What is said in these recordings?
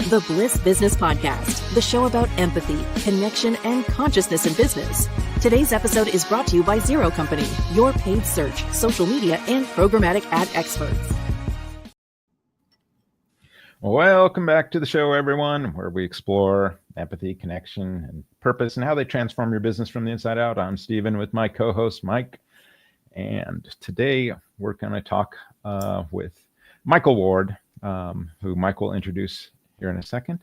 The Bliss Business Podcast, the show about empathy, connection, and consciousness in business. Today's episode is brought to you by Zero Company, your paid search, social media, and programmatic ad experts. Welcome back to the show, everyone, where we explore empathy, connection, and purpose and how they transform your business from the inside out. I'm Steven with my co-host, Mike. And today we're going to talk with Michael Ward, who Mike will introduce here in a second.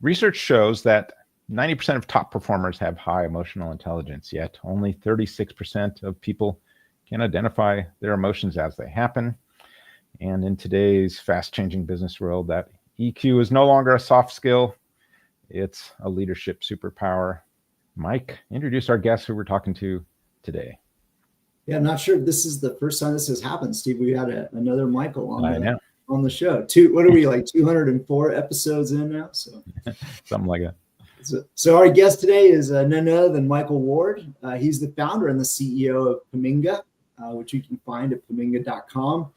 Research shows that 90% of top performers have high emotional intelligence, yet only 36% of people can identify their emotions as they happen. And in today's fast-changing business world, that EQ is no longer a soft skill, it's a leadership superpower. Mike, introduce our guest who we're talking to today. Yeah, I'm not sure if this is the first time this has happened, Steve. We had another Michael on the show. What are we, like 204 episodes in now? So something like that. So our guest today is none other than Michael Ward. He's the founder and the CEO of Paminga, which you can find at paminga.com.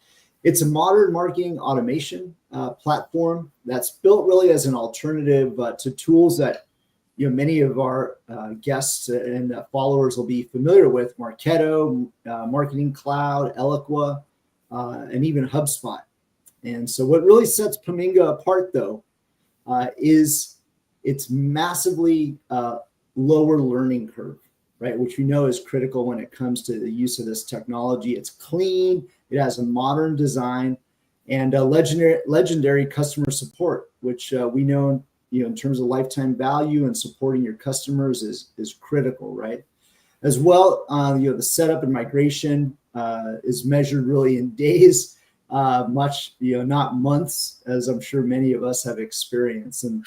It's a modern marketing automation platform that's built really as an alternative to tools that many of our guests and followers will be familiar with: Marketo, Marketing Cloud, Eloqua, and even HubSpot. And so what really sets Paminga apart, though, is its massively lower learning curve, right? Which we know is critical when it comes to the use of this technology. It's clean, it has a modern design, and legendary customer support, which we know, in terms of lifetime value and supporting your customers is critical, right? As well, the setup and migration is measured really in days. Not months, as I'm sure many of us have experienced. And,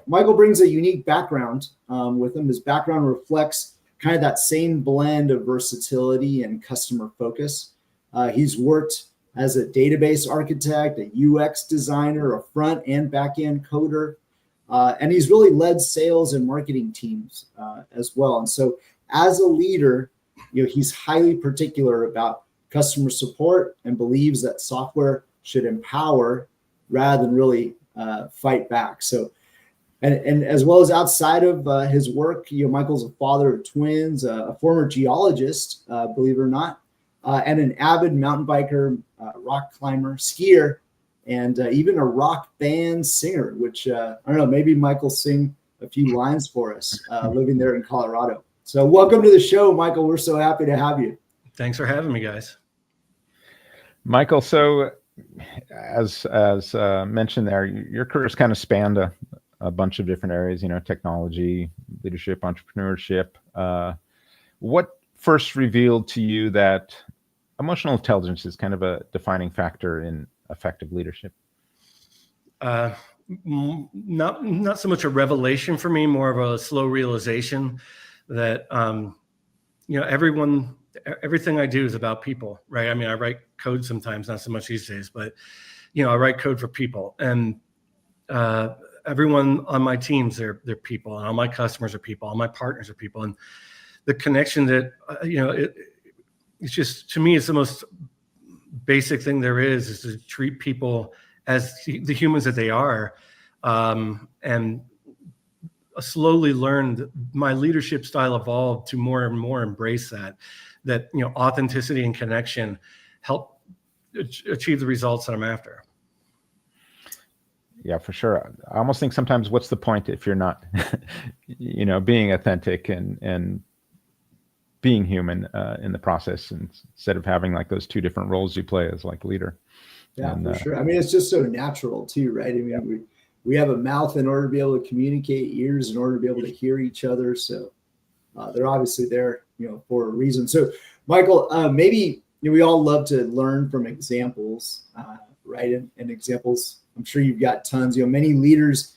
Michael brings a unique background with him. His background reflects kind of that same blend of versatility and customer focus. He's worked as a database architect, a UX designer, a front and back end coder, and he's really led sales and marketing teams as well. And so as a leader, he's highly particular about customer support and believes that software should empower rather than really fight back. So, and as well as outside of his work, Michael's a father of twins, a former geologist, believe it or not, and an avid mountain biker, rock climber, skier, and even a rock band singer, which I don't know, maybe Michael sing a few lines for us, living there in Colorado. So welcome to the show, Michael. We're so happy to have you. Thanks for having me, guys. Michael, so as mentioned there, your career's kind of spanned a bunch of different areas, technology, leadership, entrepreneurship. What first revealed to you that emotional intelligence is kind of a defining factor in effective leadership? Not so much a revelation for me, more of a slow realization that, everything I do is about people, right? I mean, I write code sometimes, not so much these days, but, I write code for people, and everyone on my teams, they're people, and all my customers are people, all my partners are people. And the connection that, it's just, to me, it's the most basic thing there is to treat people as the humans that they are. And slowly learned, my leadership style evolved to more and more embrace that authenticity and connection help achieve the results that I'm after. Yeah, for sure. I almost think sometimes, what's the point if you're not, being authentic and being human in the process, instead of having like those two different roles you play as like leader. Yeah, for sure. I mean, it's just so natural too, right? I mean, we have a mouth in order to be able to communicate, ears in order to be able to hear each other. So they're obviously there, for a reason. So Michael, maybe we all love to learn from examples, right? And examples, I'm sure you've got tons. Many leaders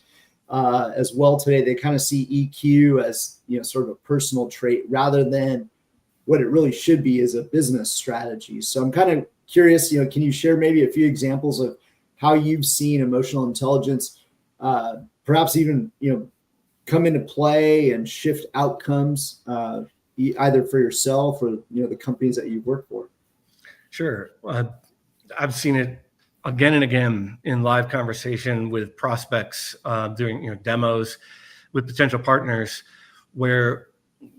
as well today, they kind of see EQ as sort of a personal trait rather than what it really should be as a business strategy. So I'm kind of curious, can you share maybe a few examples of how you've seen emotional intelligence perhaps even come into play and shift outcomes either for yourself or the companies that you work for? Sure. I've seen it again and again in live conversation with prospects, doing demos with potential partners, where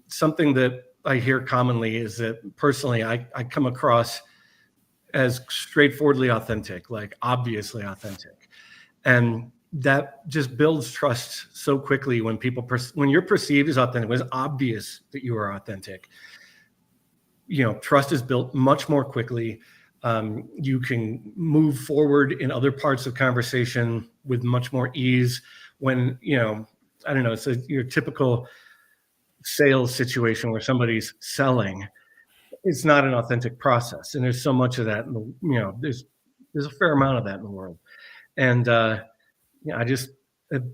something that I hear commonly is that personally I come across as straightforwardly authentic, like obviously authentic, and that just builds trust so quickly when people when you're perceived as authentic, when it's obvious that you are authentic. Trust is built much more quickly. You can move forward in other parts of conversation with much more ease. When I don't know, it's your typical sales situation where somebody's selling. It's not an authentic process, and there's so much of that. There's a fair amount of that in the world, and I just have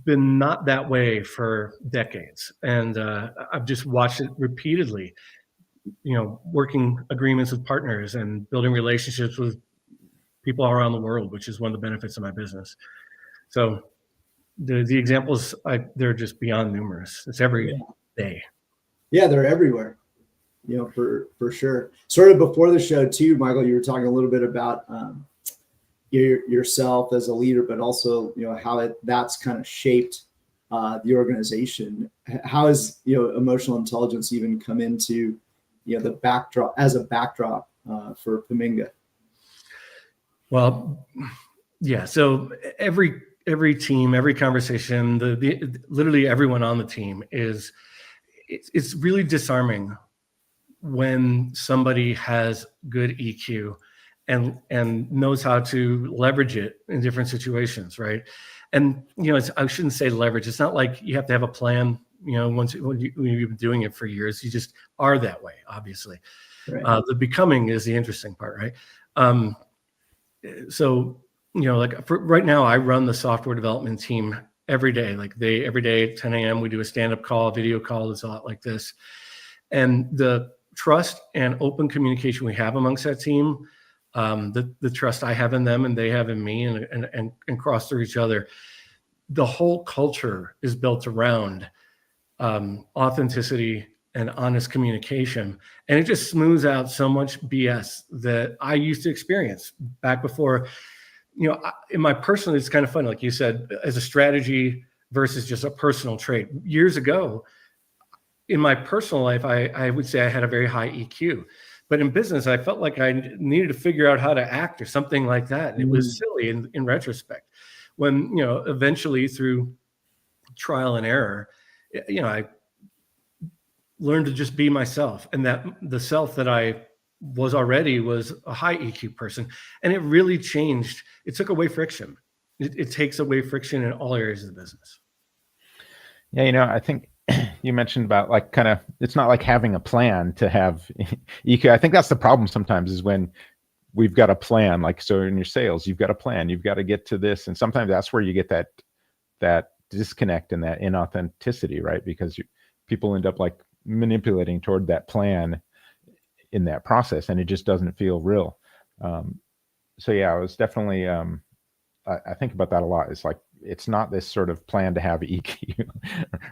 been not that way for decades, and I've just watched it repeatedly. Working agreements with partners and building relationships with people all around the world, which is one of the benefits of my business. So the examples, they're just beyond numerous. It's every day. Yeah, they're everywhere. For sure. Sort of before the show too, Michael, you were talking a little bit about yourself as a leader, but also how that's kind of shaped the organization. How has emotional intelligence even come into the backdrop for Paminga? Well, yeah. So every team, every conversation, literally everyone on the team it's really disarming when somebody has good EQ and knows how to leverage it in different situations, right? And I shouldn't say leverage. It's not like you have to have a plan. When you've been doing it for years, you just are that way. Obviously, right. The becoming is the interesting part, right? So like right now, I run the software development team every day. Every day at 10 a.m. we do a stand-up call, a video call. It's a lot like this, and the trust and open communication we have amongst that team, the trust I have in them and they have in me, and cross through each other. The whole culture is built around authenticity and honest communication, and it just smooths out so much BS that I used to experience back before. In my personal, it's kind of fun, like you said, as a strategy versus just a personal trait. Years ago, in my personal life, I would say I had a very high EQ, but in business, I felt like I needed to figure out how to act or something like that. And it was silly in retrospect. When eventually through trial and error, I learned to just be myself, and that the self that I was already was a high EQ person, and it really changed. It took away friction. It takes away friction in all areas of the business. Yeah, I think you mentioned about it's not like having a plan to have EQ. I think that's the problem sometimes, is when we've got a plan, so in your sales, you've got a plan, you've got to get to this. And sometimes that's where you get that disconnect and that inauthenticity, right? Because people end up manipulating toward that plan in that process, and it just doesn't feel real. So yeah, I was definitely, I think about that a lot. It's it's not this sort of plan to have EQ,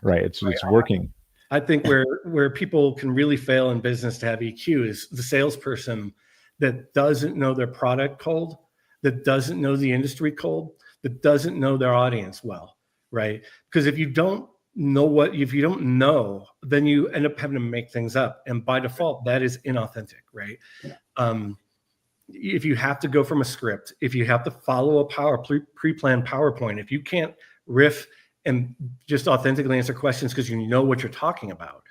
right? It's working. I think where people can really fail in business to have EQ is the salesperson that doesn't know their product cold, that doesn't know the industry cold, that doesn't know their audience well, right? Because if you don't know, then you end up having to make things up. And by default, that is inauthentic, right? Yeah. If you have to go from a script, if you have to follow a pre-planned PowerPoint, if you can't riff and just authentically answer questions because you know what you're talking about,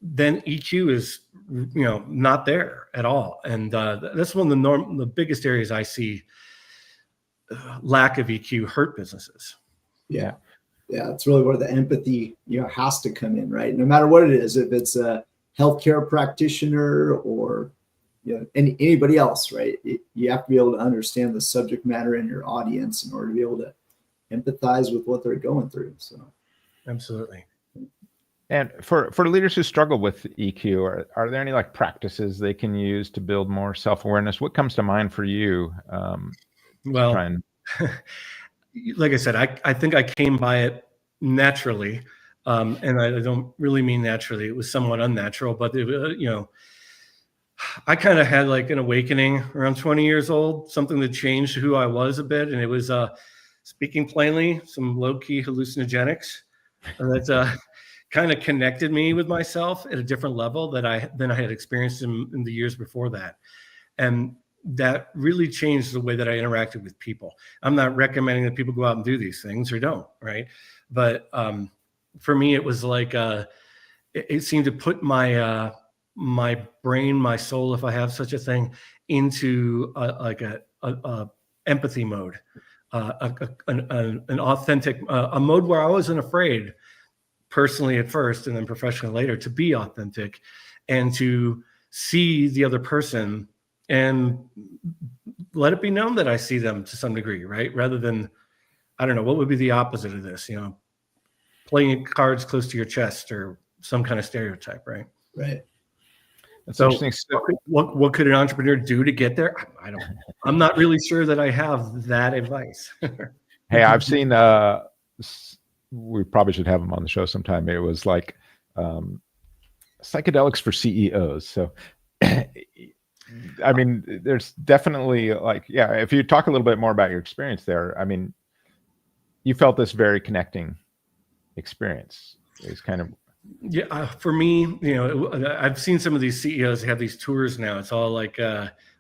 then EQ is not there at all. And that's one of the biggest areas I see lack of EQ hurt businesses. Yeah. It's really where the empathy has to come in, right? No matter what it is, if it's a healthcare practitioner or anybody else, right? You have to be able to understand the subject matter in your audience in order to be able to empathize with what they're going through. So, absolutely. And for leaders who struggle with EQ, are there any practices they can use to build more self-awareness? What comes to mind for you? Well, like I said, I think I came by it naturally, and I don't really mean naturally. It was somewhat unnatural, but I kind of had like an awakening around 20 years old, something that changed who I was a bit. And it was, speaking plainly, some low-key hallucinogenics that kind of connected me with myself at a different level than I had experienced in the years before that. And that really changed the way that I interacted with people. I'm not recommending that people go out and do these things or don't, right? But for me, it was like, it seemed to put my brain, my soul, if I have such a thing, into a empathy mode, an authentic, a mode where I wasn't afraid personally at first and then professionally later to be authentic and to see the other person and let it be known that I see them to some degree, right? Rather than, I don't know, what would be the opposite of this, playing cards close to your chest or some kind of stereotype, right? Right. That's So interesting. what could an entrepreneur do to get there? I'm not really sure that I have that advice. Hey, I've seen, we probably should have him on the show sometime. It was like psychedelics for CEOs. So, I mean, there's definitely if you talk a little bit more about your experience there, I mean, you felt this very connecting experience. It's kind of, yeah, for me, I've seen some of these CEOs have these tours now. It's all like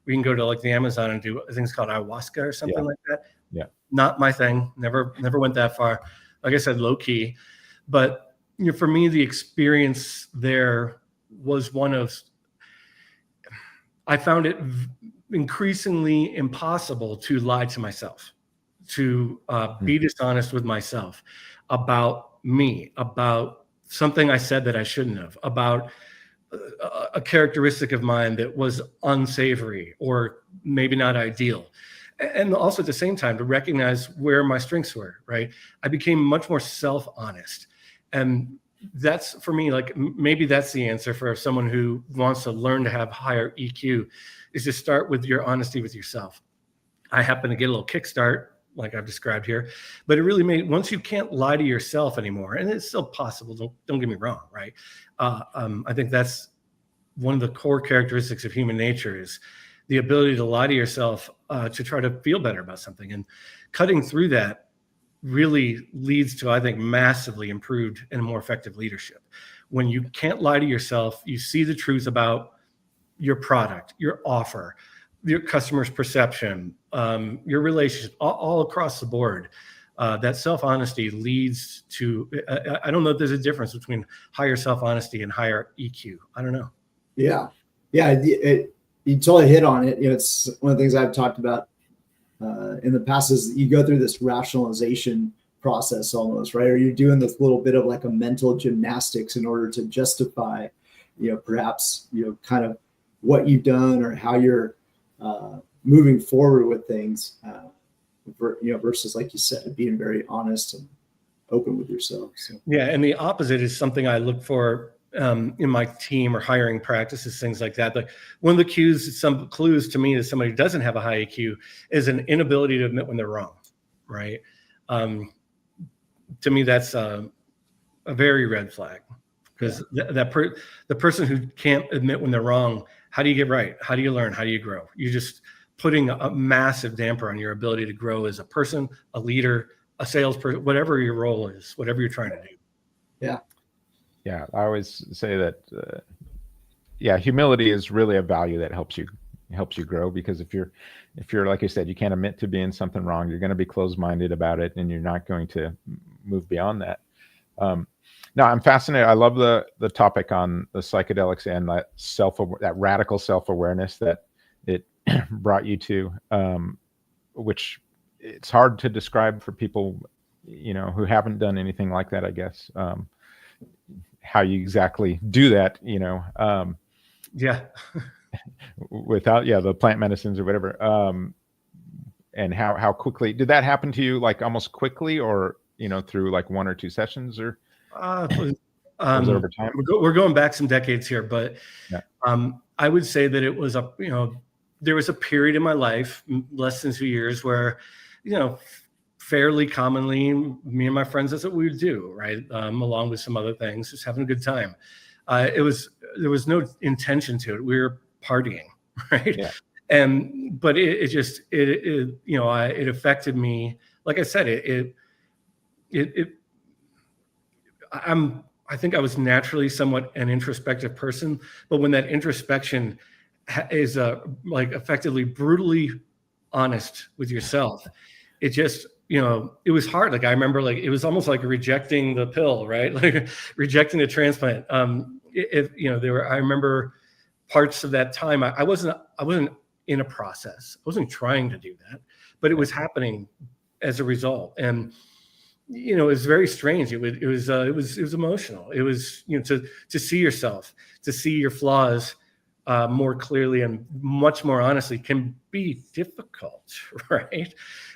we can go to like the Amazon and do things called ayahuasca or something like that. Yeah, not my thing. Never went that far. Like I said, low key. But for me, the experience there was one of, I found it increasingly impossible to lie to myself, to be dishonest with myself about me, about something I said that I shouldn't have, about a characteristic of mine that was unsavory or maybe not ideal. And also at the same time to recognize where my strengths were, right? I became much more self-honest. And that's, for me, like maybe that's the answer for someone who wants to learn to have higher EQ, is to start with your honesty with yourself. I happen to get a little kickstart, like I've described here, but it really made, once you can't lie to yourself anymore, and it's still possible, don't get me wrong, right? I think that's one of the core characteristics of human nature, is the ability to lie to yourself to try to feel better about something. And cutting through that really leads to, I think, massively improved and more effective leadership. When you can't lie to yourself, you see the truth about your product, your offer, your customer's perception, your relationship, all across the board. That self-honesty leads to, I don't know if there's a difference between higher self-honesty and higher EQ. I don't know. Yeah. You totally hit on it. It's one of the things I've talked about in the past is you go through this rationalization process almost, right? Or you're doing this little bit of like a mental gymnastics in order to justify, perhaps, kind of what you've done or how you're moving forward with things, versus, like you said, being very honest and open with yourself. So. Yeah. And the opposite is something I look for in my team or hiring practices, things like that. Like one of the some clues to me that somebody who doesn't have a high EQ is an inability to admit when they're wrong, right? To me, that's a very red flag, because the person who can't admit when they're wrong, how do you get right? How do you learn? How do you grow? You're just putting a massive damper on your ability to grow as a person, a leader, a salesperson, whatever your role is, whatever you're trying to do. Yeah. Yeah, I always say that, humility is really a value that helps you grow, because if you're like you said, you can't admit to being something wrong, you're going to be closed-minded about it, and you're not going to move beyond that. No, I'm fascinated. I love the topic on the psychedelics and that radical self-awareness that it brought you to, which it's hard to describe for people, who haven't done anything like that, I guess. How you exactly do that, without the plant medicines or whatever, and how quickly did that happen to you? Like almost quickly, or through like 1 or 2 sessions, or was it over time? We're going back some decades here, but I would say that it was there was a period in my life, less than 2 years, where fairly commonly, me and my friends, that's what we would do, right? Along with some other things, just having a good time. There was no intention to it. We were partying, right? Yeah. But it just, it affected me. Like I said, I think I was naturally somewhat an introspective person, but when that introspection is like effectively brutally honest with yourself, it just, it was hard. Like I remember, like it was almost like rejecting the pill, right? Like rejecting the transplant. I remember parts of that time. I wasn't in a process. I wasn't trying to do that, but it was happening as a result. And it was very strange. It was emotional. It was, to see yourself, to see your flaws more clearly and much more honestly can be difficult, right?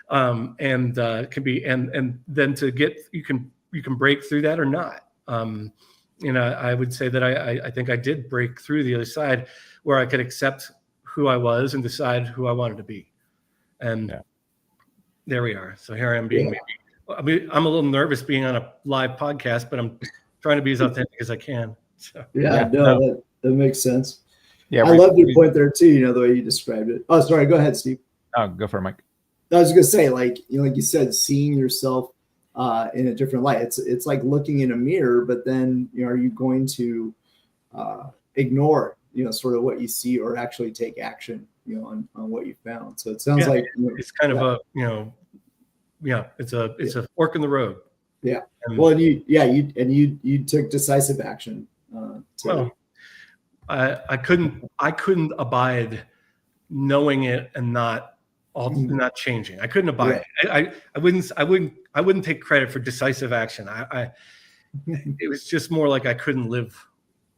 Can be, and then to get, you can break through that or not. I would say that I think I did break through the other side where I could accept who I was and decide who I wanted to be. And there we are. So here I am being, I'm a little nervous being on a live podcast, but I'm trying to be as authentic as I can. So. That makes sense. Yeah, I love your point there too. The way you described it. Oh, sorry. Go ahead, Steve. Oh, go for it, Mike. I was going to say, like you said, seeing yourself in a different light. It's like looking in a mirror, but then are you going to ignore sort of what you see or actually take action on what you found? So it sounds like it's kind of it's a fork in the road. Yeah. Well, you took decisive action. I couldn't abide knowing it and not changing. I couldn't abide it. I wouldn't take credit for decisive action. It was just more like I couldn't live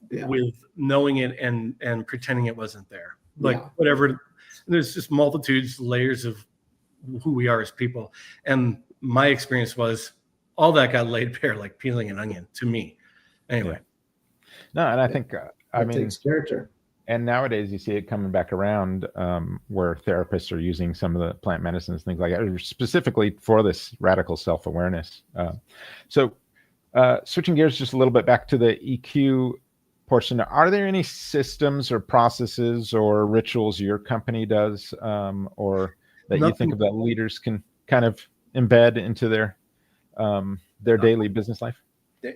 with knowing it and pretending it wasn't there. Like whatever, there's just multitudes, layers of who we are as people. And my experience was all that got laid bare like peeling an onion to me. Anyway. No, and I think, it takes character. And nowadays you see it coming back around where therapists are using some of the plant medicines, things like that, specifically for this radical self-awareness. So switching gears just a little bit back to the EQ portion, are there any systems or processes or rituals your company does or that you think of that leaders can kind of embed into their daily business life?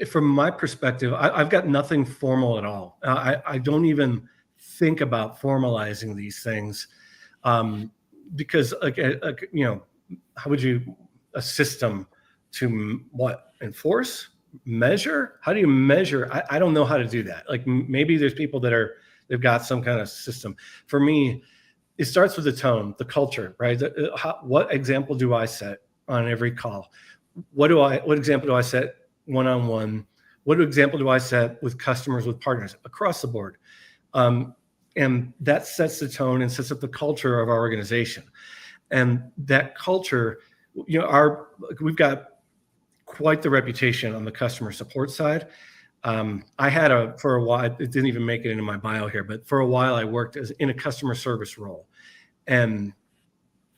From my perspective, I've got nothing formal at all. I don't even think about formalizing these things because how would you a system to what enforce, measure? How do you measure? I don't know how to do that. Like maybe there's people they've got some kind of system. For me, it starts with the tone, the culture, right? What example do I set on every call? What example do I set one-on-one? What example do I set with customers, with partners across the board? And that sets the tone and sets up the culture of our organization. And that culture, we've got quite the reputation on the customer support side. I had for a while, it didn't even make it into my bio here, but for a while I worked in a customer service role. And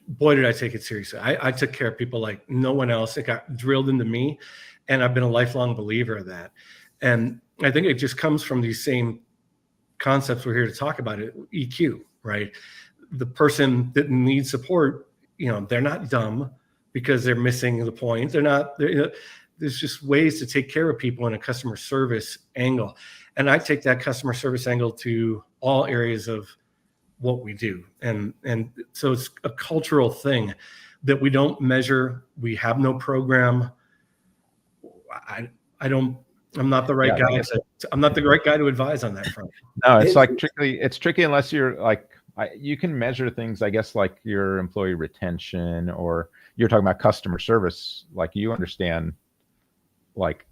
boy, did I take it seriously. I took care of people like no one else. It got drilled into me. And I've been a lifelong believer of that. And I think it just comes from these same concepts we're here to talk about, it, EQ, right? The person that needs support, they're not dumb because they're missing the point. There's just ways to take care of people in a customer service angle. And I take that customer service angle to all areas of what we do. And so it's a cultural thing that we don't measure. We have no program. I'm not the right guy. I'm not the right guy to advise on that front. No, it's like tricky. It's tricky unless you're like, you can measure things, I guess, like your employee retention, or you're talking about customer service. Like you understand, like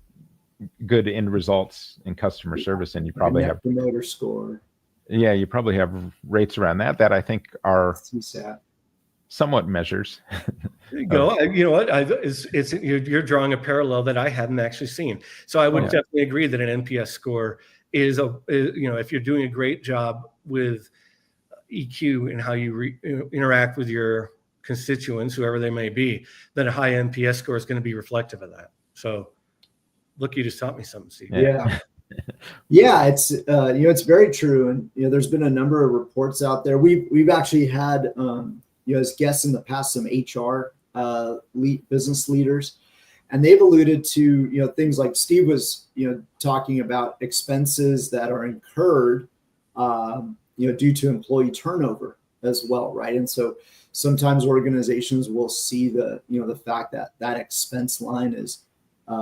good end results in customer service, and you probably have promoter score. Yeah, you probably have rates around that I think are CSAT. Somewhat measures. There you go. You know what? You're drawing a parallel that I hadn't actually seen. So I would definitely agree that an NPS score is if you're doing a great job with EQ and how you interact with your constituents, whoever they may be, then a high NPS score is going to be reflective of that. So, look, you just taught me something, Steve. Yeah. Yeah, it's it's very true, and there's been a number of reports out there. We've actually had as guests in the past some HR business leaders, and they've alluded to things like Steve was talking about expenses that are incurred due to employee turnover as well, right? And so sometimes organizations will see the fact that that expense line is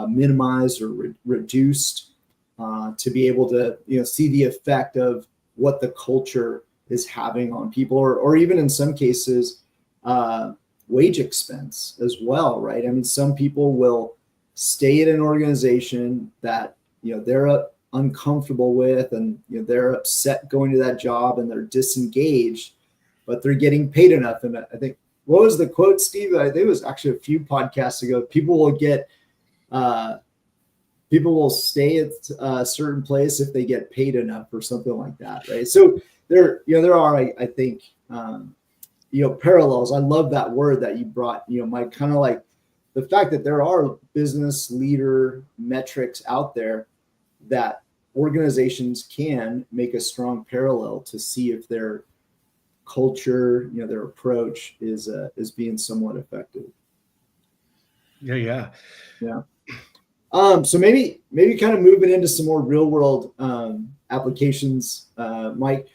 minimized or reduced to be able to see the effect of what the culture is having on people, or even in some cases wage expense as well, right? I mean, some people will stay at an organization that they're uncomfortable with, and they're upset going to that job, and they're disengaged, but they're getting paid enough. And I think, what was the quote, Steve? I think it was actually a few podcasts ago. People will stay at a certain place if they get paid enough, or something like that, right? So there are, I think, parallels. I love that word that you brought, Mike, kind of like the fact that there are business leader metrics out there that organizations can make a strong parallel to see if their culture, their approach is being somewhat effective. Yeah. So maybe kind of moving into some more real world applications, Mike,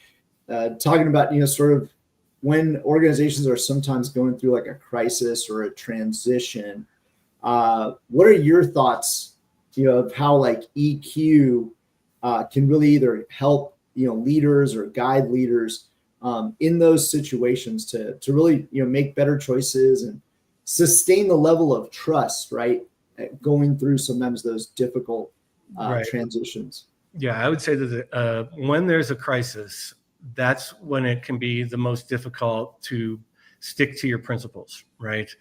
talking about sort of when organizations are sometimes going through like a crisis or a transition. What are your thoughts, of how like EQ can really either help leaders or guide leaders in those situations to really make better choices and sustain the level of trust, right? Going through sometimes those difficult transitions. Yeah, I would say that when there's a crisis, that's when it can be the most difficult to stick to your principles, right?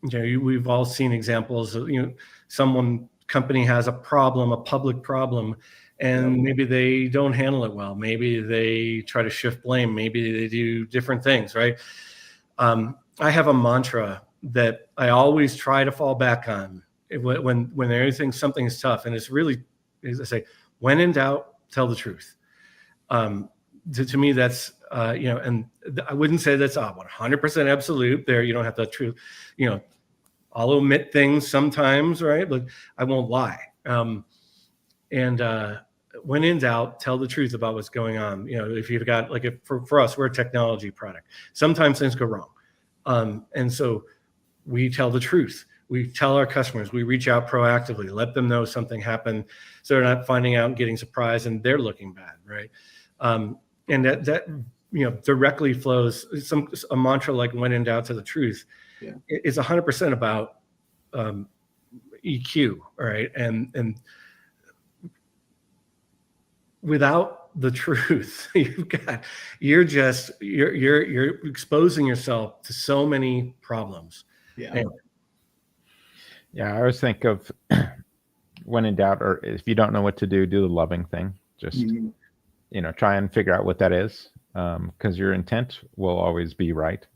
We've all seen examples of company has a problem, a public problem, and maybe they don't handle it well. Maybe they try to shift blame. Maybe they do different things, right? I have a mantra that I always try to fall back on when something is tough, and it's really, as I say, when in doubt, tell the truth. To me, that's and I wouldn't say that's 100% absolute. There, you don't have the truth. I'll omit things sometimes, right? But I won't lie. When in doubt, tell the truth about what's going on. If you've got for us, we're a technology product. Sometimes things go wrong, and so we tell the truth. We tell our customers. We reach out proactively, let them know something happened, so they're not finding out and getting surprised and they're looking bad, right? And that directly flows. A mantra like "when in doubt, tell the truth." Yeah. It's 100% about EQ, right? And without the truth, you're exposing yourself to so many problems. Yeah. Anyway. Yeah, I always think of when in doubt, or if you don't know what to do the loving thing. Just try and figure out what that is, because your intent will always be right.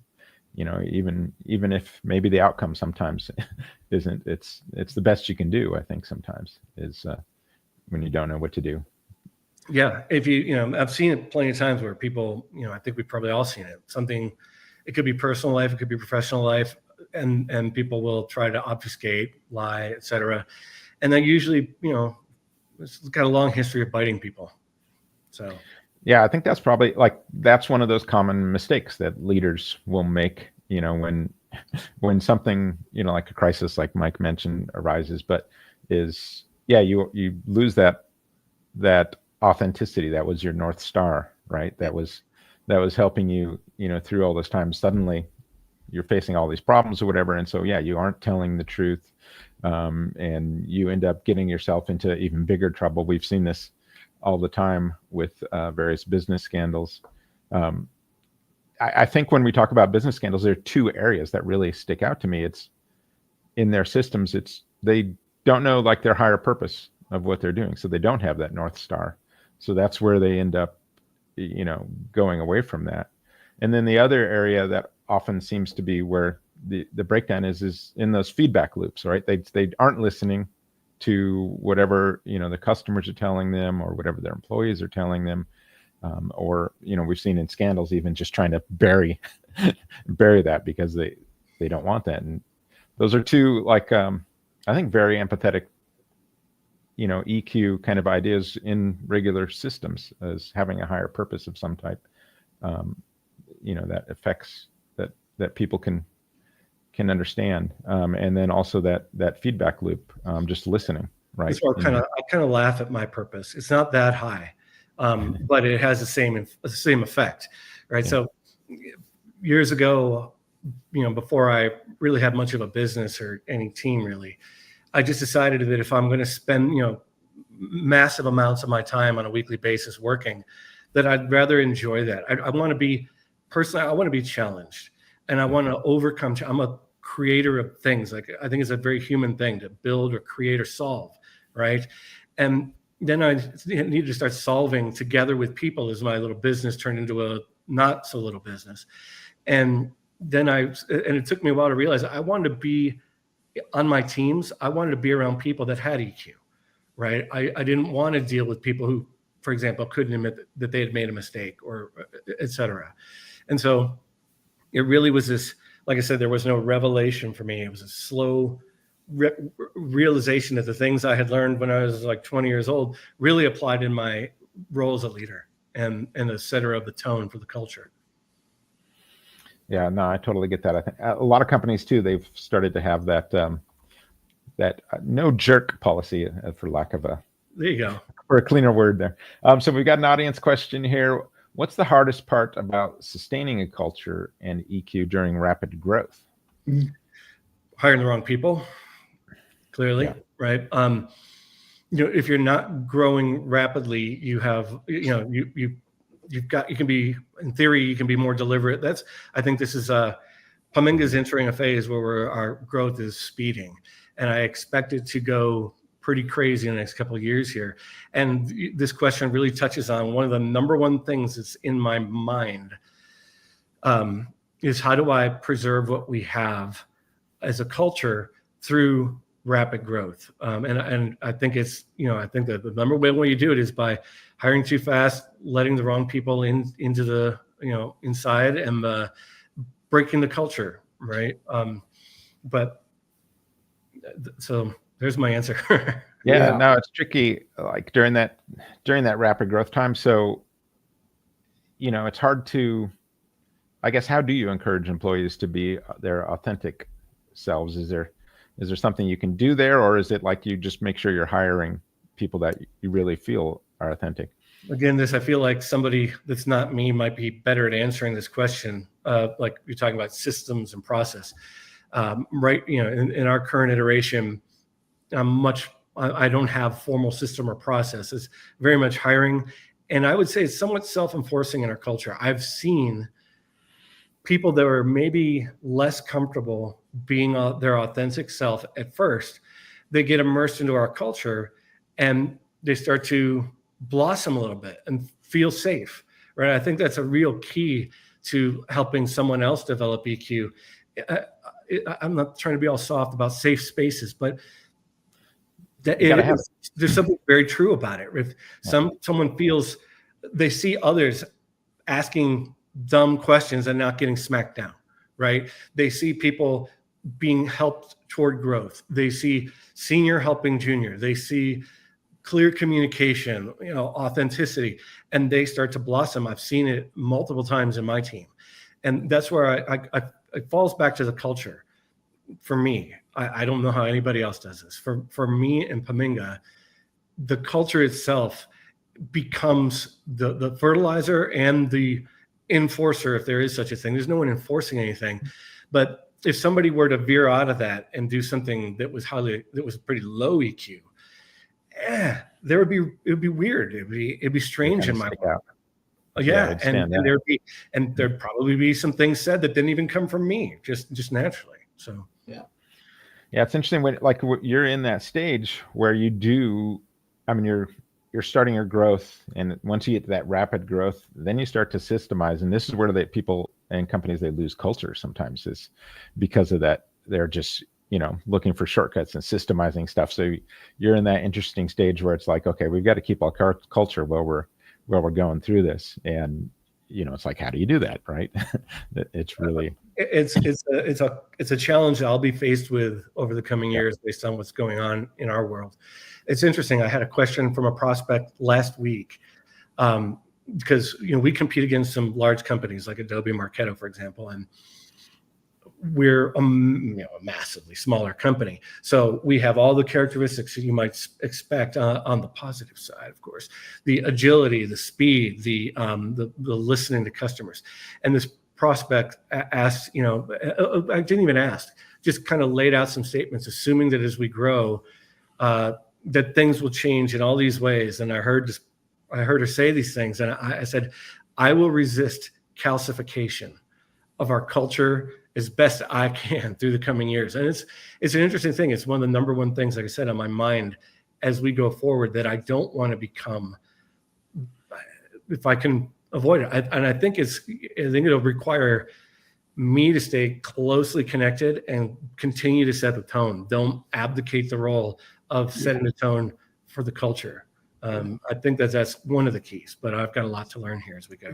Even if maybe the outcome sometimes isn't. It's the best you can do. I think sometimes is when you don't know what to do. Yeah, if I've seen it plenty of times where people, I think we've probably all seen it. It could be personal life, it could be professional life, and people will try to obfuscate, lie, etc. And that usually, it's got a long history of biting people. So. Yeah, I think that's probably that's one of those common mistakes that leaders will make, when something, like a crisis, like Mike mentioned, arises, but you lose that authenticity. That was your North Star, right? That was helping you, through all this time. Suddenly you're facing all these problems or whatever. And so, you aren't telling the truth. And you end up getting yourself into even bigger trouble. We've seen this all the time with various business scandals. I think when we talk about business scandals, there are two areas that really stick out to me. It's in their systems. They don't know their higher purpose of what they're doing. So they don't have that North Star. So that's where they end up, going away from that. And then the other area that often seems to be where the breakdown is in those feedback loops, right? They aren't listening. to whatever, the customers are telling them or whatever their employees are telling them. Or, we've seen in scandals, even just trying to bury that because they don't want that. And those are two, I think, very empathetic, EQ kind of ideas in regular systems as having a higher purpose of some type, that affects that people can understand. And then also that feedback loop, just listening, right? That's why I kind of laugh at my purpose. It's not that high, but it has the same effect, right? Yeah. So years ago, before I really had much of a business or any team really, I just decided that if I'm going to spend, massive amounts of my time on a weekly basis working, that I'd rather enjoy that. I want to be personally, I want to be challenged, and I want to overcome. I'm a creator of things. I think it's a very human thing to build or create or solve, right? And then I needed to start solving together with people as my little business turned into a not so little business. And then it took me a while to realize I wanted to be on my teams. I wanted to be around people that had EQ, right? I didn't want to deal with people who, for example, couldn't admit that they had made a mistake or et cetera. And so it really was this, like I said, there was no revelation for me. It was a slow realization that the things I had learned when I was like 20 years old really applied in my role as a leader and the setter of the tone for the culture. Yeah, no, I totally get that. I think a lot of companies too, they've started to have that no jerk policy, for lack of for a cleaner word there. So we've got an audience question here. What's the hardest part about sustaining a culture and EQ during rapid growth? Hiring the wrong people, clearly, yeah. Right? If you're not growing rapidly, you have, you can be, in theory, you can be more deliberate. I think this is Paminga's entering a phase where our growth is speeding, and I expect it to go pretty crazy in the next couple of years here. And this question really touches on one of the number one things that's in my mind, is how do I preserve what we have as a culture through rapid growth? And I think it's, I think that the number one way you do it is by hiring too fast, letting the wrong people into the, inside, and breaking the culture, right? So there's my answer. Yeah, no, it's tricky. Like during that rapid growth time. So, it's hard to, I guess, how do you encourage employees to be their authentic selves? Is there something you can do there, or is it like you just make sure you're hiring people that you really feel are authentic? Again, I feel like somebody that's not me might be better at answering this question. Like you're talking about systems and process, right? In our current iteration, I don't have formal system or process. It's very much hiring. And I would say it's somewhat self-enforcing in our culture. I've seen people that are maybe less comfortable being their authentic self at first. They get immersed into our culture and they start to blossom a little bit and feel safe, right? I think that's a real key to helping someone else develop EQ. I'm not trying to be all soft about safe spaces, but there's something very true about it. If someone feels they see others asking dumb questions and not getting smacked down, right? They see people being helped toward growth. They see senior helping junior. They see clear communication, authenticity, and they start to blossom. I've seen it multiple times in my team. And that's where it falls back to the culture. For me, I don't know how anybody else does this. For me and Paminga, the culture itself becomes the fertilizer and the enforcer, if there is such a thing. There's no one enforcing anything. But if somebody were to veer out of that and do something that was pretty low EQ, it would be weird. It'd be strange in my mind. Yeah, and there'd probably be some things said that didn't even come from me, just naturally. So yeah, it's interesting when you're in that stage where you do. I mean, you're starting your growth, and once you get to that rapid growth, then you start to systemize, and this is where people and companies they lose culture sometimes, is because of that. They're just looking for shortcuts and systemizing stuff. So you're in that interesting stage where it's like, okay, we've got to keep our culture while we're going through this. And, it's like, how do you do that? Right. It's really, it's a challenge I'll be faced with over the coming years based on what's going on in our world. It's interesting. I had a question from a prospect last week, because, we compete against some large companies like Adobe, Marketo, for example, and we're a massively smaller company. So we have all the characteristics that you might expect on the positive side, of course, the agility, the speed, the listening to customers. And this prospect asked, I didn't even ask, just kind of laid out some statements, assuming that as we grow, that things will change in all these ways. And I heard her say these things, and I said, I will resist calcification of our culture as best I can through the coming years. And it's an interesting thing. It's one of the number one things, like I said, on my mind as we go forward, that I don't want to become, if I can avoid it. I think it'll require me to stay closely connected and continue to set the tone. Don't abdicate the role of setting the tone for the culture. I think that's one of the keys, but I've got a lot to learn here as we go.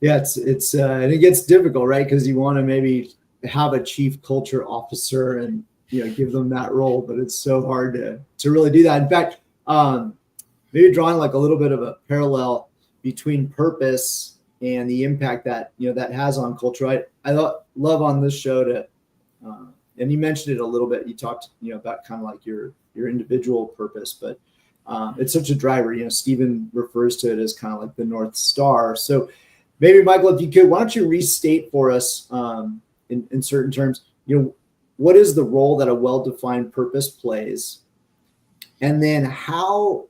Yeah, it's and it gets difficult, right? Because you want to maybe have a chief culture officer and give them that role, but it's so hard to really do that. In fact, maybe drawing like a little bit of a parallel between purpose and the impact that that has on culture. I love on this show to, and you mentioned it a little bit. You talked about kind of like your individual purpose, but it's such a driver. Stephen refers to it as kind of like the North Star. So maybe, Michael, if you could, why don't you restate for us in certain terms, what is the role that a well-defined purpose plays? And then how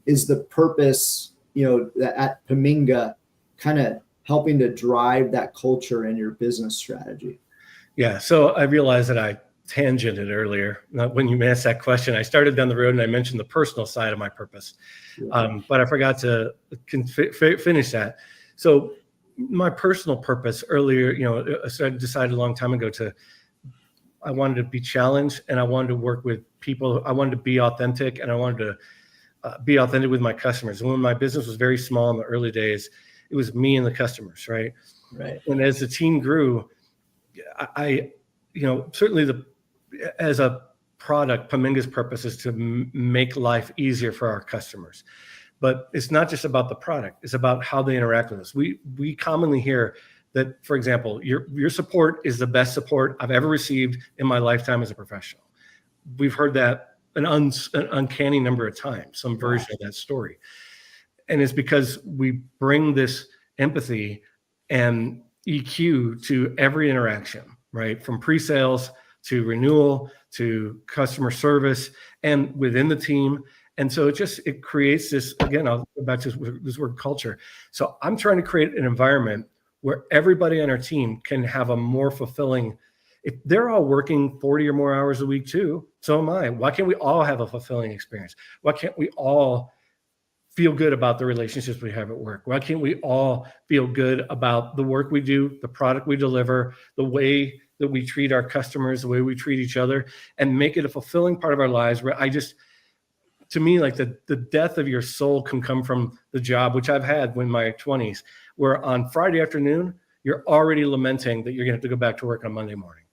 is the purpose, at Paminga kind of helping to drive that culture in your business strategy? Yeah. So I realized that I tangented earlier. When you asked that question, I started down the road and I mentioned the personal side of my purpose, but I forgot to finish that. So my personal purpose earlier, I decided a long time ago I wanted to be challenged, and I wanted to work with people. I wanted to be authentic, and I wanted to be authentic with my customers. And when my business was very small in the early days, it was me and the customers, right? Right. And as the team grew, I certainly as a product, Paminga's purpose is to make life easier for our customers. But it's not just about the product. It's about how they interact with us. We commonly hear that, for example, your support is the best support I've ever received in my lifetime as a professional. We've heard that an uncanny number of times, some version of that story. And it's because we bring this empathy and EQ to every interaction, right? From pre-sales to renewal to customer service and within the team. And so it creates this, again, I'll go back to this word culture. So I'm trying to create an environment where everybody on our team can have a more fulfilling, if they're all working 40 or more hours a week too, so am I. Why can't we all have a fulfilling experience? Why can't we all feel good about the relationships we have at work? Why can't we all feel good about the work we do, the product we deliver, the way that we treat our customers, the way we treat each other, and make it a fulfilling part of our lives where to me, like the death of your soul can come from the job, which I've had in my 20s, where on Friday afternoon, you're already lamenting that you're going to have to go back to work on Monday morning.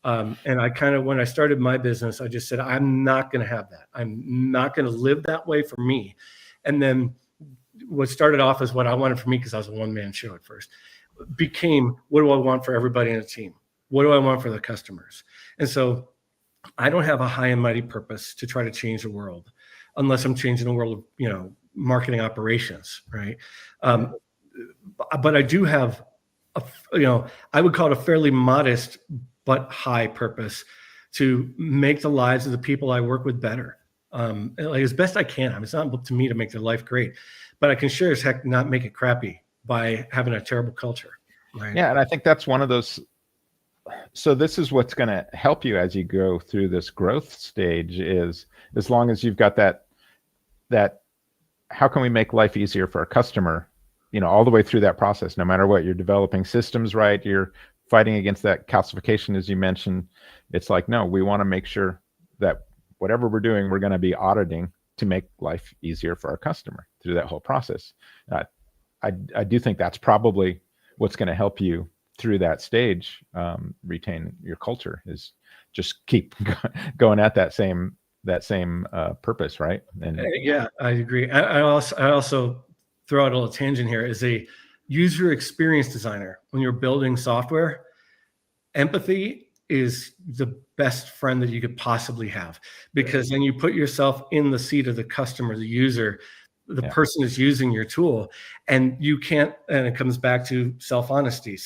And when I started my business, I just said, I'm not going to have that. I'm not going to live that way for me. And then what started off as what I wanted for me, because I was a one-man show at first, became, what do I want for everybody in the team? What do I want for the customers? And so I don't have a high and mighty purpose to try to change the world, unless I'm changing the world of, marketing operations, right? But I do have, I would call it a fairly modest but high purpose to make the lives of the people I work with better, as best I can. It's not up to me to make their life great, but I can sure as heck not make it crappy by having a terrible culture, right? Yeah, and I think that's one of those. So this is what's going to help you as you go through this growth stage, is as long as you've got that how can we make life easier for a customer, all the way through that process, no matter what. You're developing systems right, you're fighting against that calcification, as you mentioned. It's like, no, we want to make sure that whatever we're doing, we're going to be auditing to make life easier for our customer through that whole process. I do think that's probably what's going to help you through that stage, retain your culture, is just keep going at that same purpose, right? And yeah, I agree. I also throw out a little tangent here. As a user experience designer, when you're building software, empathy is the best friend that you could possibly have, because then you put yourself in the seat of the customer, the user, the person is using your tool, and you can't, and it comes back to self-honesty.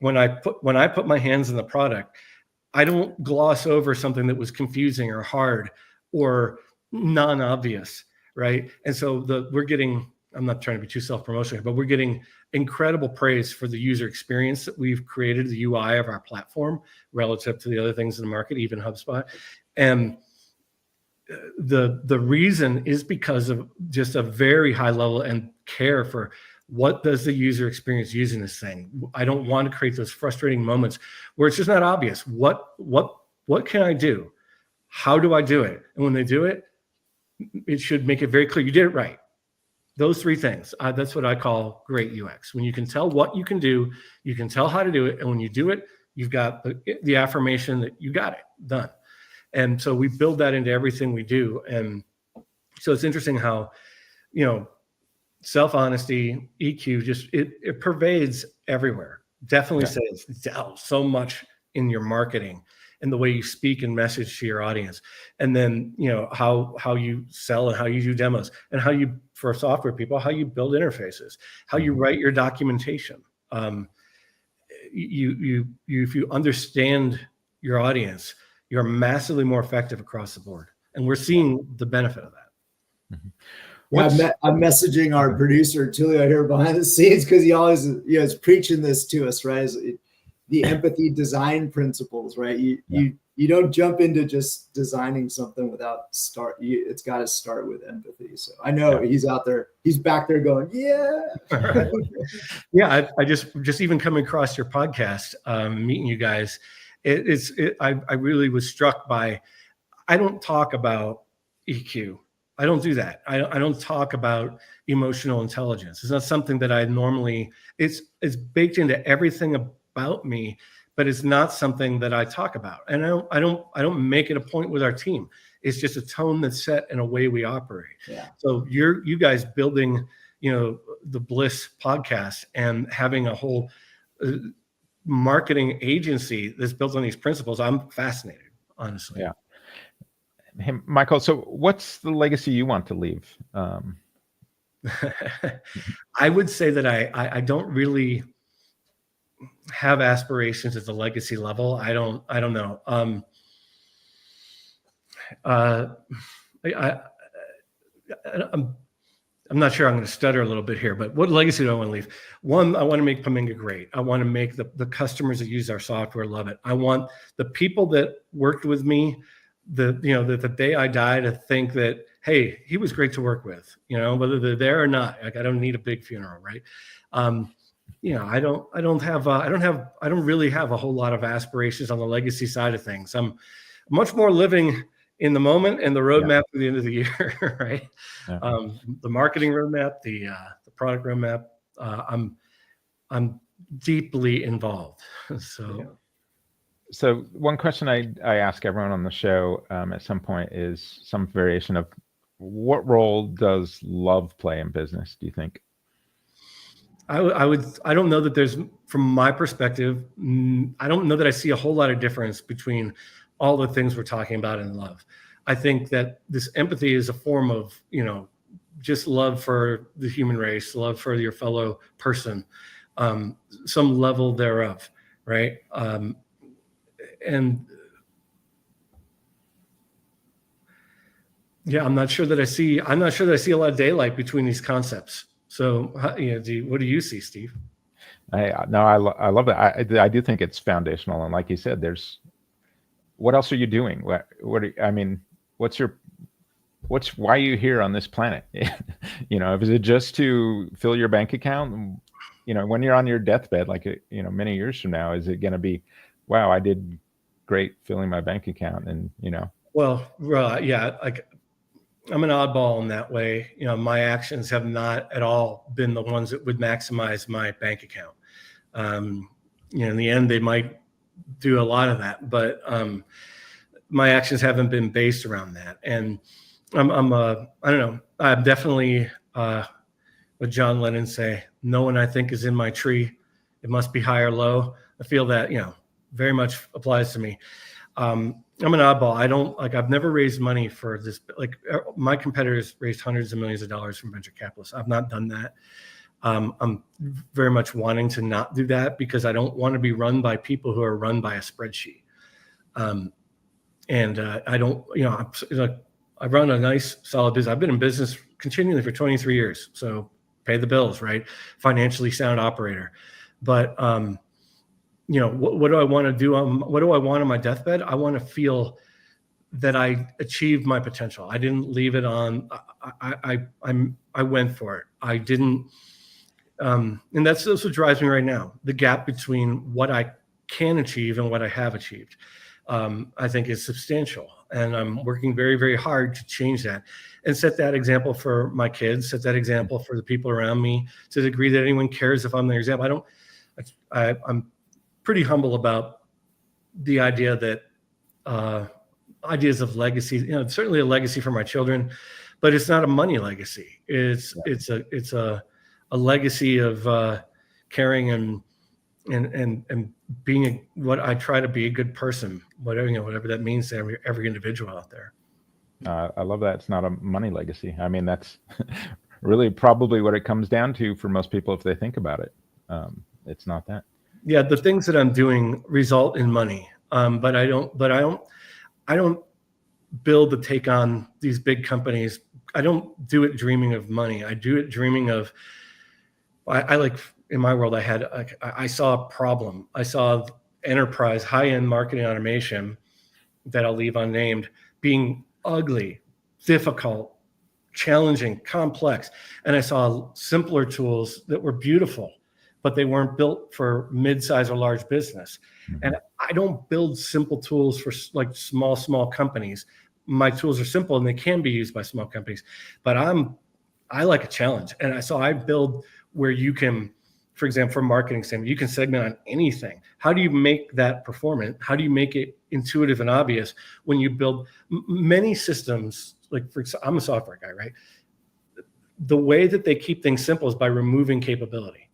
When I put my hands in the product, I don't gloss over something that was confusing or hard or non-obvious, right? And so we're getting, I'm not trying to be too self-promotional, but we're getting incredible praise for the user experience that we've created, the UI of our platform relative to the other things in the market, even HubSpot. And the reason is because of just a very high level and care for what does the user experience using this thing. I don't want to create those frustrating moments where it's just not obvious. What can I do? How do I do it? And when they do it, it should make it very clear you did it right. Those three things. That's what I call great UX. When you can tell what you can do, you can tell how to do it. And when you do it, you've got the affirmation that you got it done. And so we build that into everything we do. And so it's interesting how, self-honesty, EQ, just it pervades everywhere. Definitely says so much in your marketing and the way you speak and message to your audience. And then, how you sell and how you do demos, and how you, for software people, how you build interfaces, how you write your documentation. If you understand your audience, you're massively more effective across the board. And we're seeing the benefit of that. Mm-hmm. I'm messaging our producer, Tulio, here behind the scenes, because he always is preaching this to us, right? The empathy design principles, right? You don't jump into just designing something without it's got to start with empathy. So I know he's out there, he's back there going, yeah. I just even coming across your podcast, meeting you guys, I really was struck by, I don't talk about EQ. I don't do that. I don't talk about emotional intelligence. It's not something that I normally, it's baked into everything about me, but it's not something that I talk about. And I don't make it a point with our team. It's just a tone that's set in a way we operate. Yeah. So you guys building, the Bliss podcast and having a whole marketing agency that's built on these principles. I'm fascinated, honestly. Yeah. Hey, Michael, so what's the legacy you want to leave? I would say that I don't really have aspirations at the legacy level. I don't know. I'm not sure. I'm going to stutter a little bit here, but what legacy do I want to leave? One, I want to make Paminga great. I want to make the customers that use our software love it. I want the people that worked with me, the day I die, to think that, hey, he was great to work with, whether they're there or not. Like, I don't need a big funeral, right? I don't really have a whole lot of aspirations on the legacy side of things. I'm much more living in the moment and the roadmap to the end of the year, right? Yeah. The marketing roadmap, the product roadmap. I'm deeply involved. So one question I ask everyone on the show at some point is some variation of, what role does love play in business, do you think? I don't know that there's, from my perspective, I don't know that I see a whole lot of difference between all the things we're talking about in love. I think that this empathy is a form of, just love for the human race, love for your fellow person, some level thereof, right? And I'm not sure that I see a lot of daylight between these concepts. So, what do you see, Steve? I love it. I do think it's foundational. And like you said, what else are you doing? Why are you here on this planet? Is it just to fill your bank account? when you're on your deathbed, like, many years from now, is it going to be, wow, I did great filling my bank account and, Well, yeah, like I'm an oddball in that way. My actions have not at all been the ones that would maximize my bank account. In the end, they might do a lot of that, but my actions haven't been based around that. And I don't know. I'm definitely what John Lennon say, no one I think is in my tree. It must be high or low. I feel that, very much applies to me. I'm an oddball. I've never raised money for this. Like my competitors raised hundreds of millions of dollars from venture capitalists. I've not done that. I'm very much wanting to not do that because I don't want to be run by people who are run by a spreadsheet. I don't, I run a nice, solid business. I've been in business continually for 23 years. So pay the bills, right? Financially sound operator. But, what do I want to do? What do I want on my deathbed? I want to feel that I achieved my potential. I didn't leave it on. I went for it. I didn't. And that's what drives me right now. The gap between what I can achieve and what I have achieved, I think is substantial. And I'm working very, very hard to change that and set that example for my kids, set that example for the people around me to the degree that anyone cares if I'm their example. I'm pretty humble about the idea that ideas of legacy, certainly a legacy for my children, but it's not a money legacy. It's a legacy of caring and being what I try to be a good person, whatever that means to every individual out there. I love that. It's not a money legacy. I mean, that's really probably what it comes down to for most people if they think about it. It's not that. Yeah, the things that I'm doing result in money, but I don't build to take on these big companies. I don't do it dreaming of money. I do it dreaming of. I like in my world. I saw a problem. I saw enterprise high-end marketing automation that I'll leave unnamed being ugly, difficult, challenging, complex, and I saw simpler tools that were beautiful, but they weren't built for mid-size or large business. And I don't build simple tools for like small companies. My tools are simple and they can be used by small companies, but I like a challenge. And I build where you can, for example, for marketing standpoint, you can segment on anything. How do you make that performant? How do you make it intuitive and obvious when you build many systems? Like I'm a software guy, right? The way that they keep things simple is by removing capability.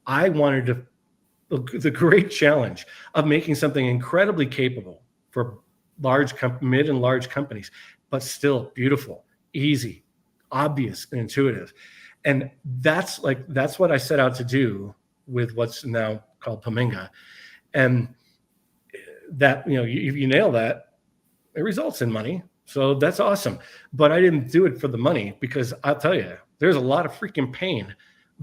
I wanted the great challenge of making something incredibly capable for mid and large companies, but still beautiful, easy, obvious, and intuitive. And that's what I set out to do with what's now called Paminga. And that, you nail that, it results in money. So that's awesome. But I didn't do it for the money because I'll tell you, there's a lot of freaking pain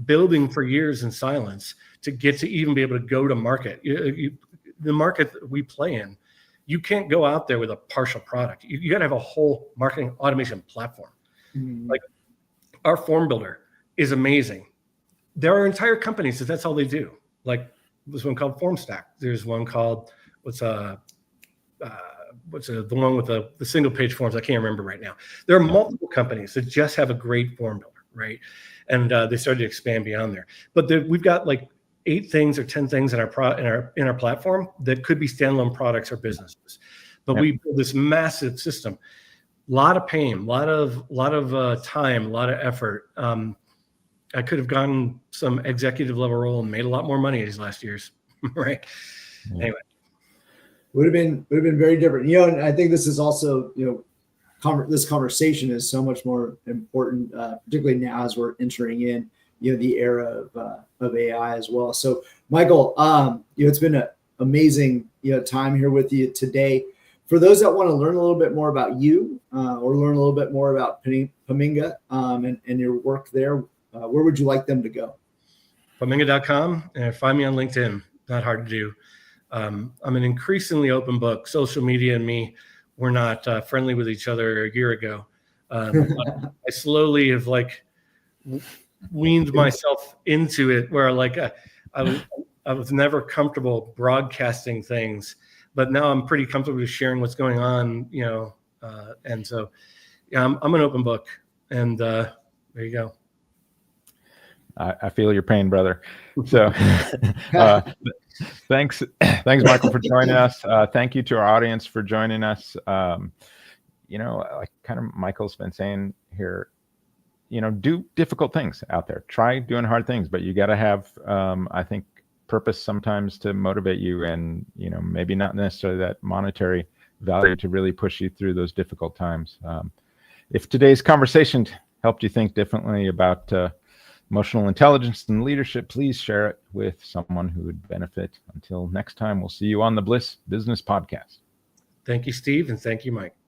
building for years in silence to get to even be able to go to market. The market that we play in, you can't go out there with a partial product. You got to have a whole marketing automation platform. Mm-hmm. Like our form builder is amazing. There are entire companies that's all they do. Like there's one called FormStack. There's one called the one with the single page forms. I can't remember right now. There are multiple companies that just have a great form builder, right? And they started to expand beyond there. But we've got like 8 things or 10 things in our platform that could be standalone products or businesses. But we build this massive system. A lot of pain, a lot of time, a lot of effort. I could have gotten some executive level role and made a lot more money these last years, right? Yeah. Anyway, would have been very different. And I think this is also, this conversation is so much more important, particularly now as we're entering in, the era of AI as well. So, Michael, it's been an amazing, time here with you today. For those that want to learn a little bit more about you or learn a little bit more about Paminga and your work there, where would you like them to go? Paminga.com and find me on LinkedIn. Not hard to do. I'm an increasingly open book. Social media and me were not friendly with each other a year ago. I slowly have weaned myself into it where like I was never comfortable broadcasting things, but now I'm pretty comfortable with sharing what's going on, and so yeah, I'm an open book, and there you go. I feel your pain, brother. So thanks, Michael, for joining us. Thank you to our audience for joining us. Like kind of Michael's been saying here, do difficult things out there. Try doing hard things, but you got to have, I think, purpose sometimes to motivate you, and maybe not necessarily that monetary value to really push you through those difficult times. If today's conversation helped you think differently about emotional intelligence and leadership, please share it with someone who would benefit. Until next time, we'll see you on the Bliss Business Podcast. Thank you, Steve, and thank you, Mike.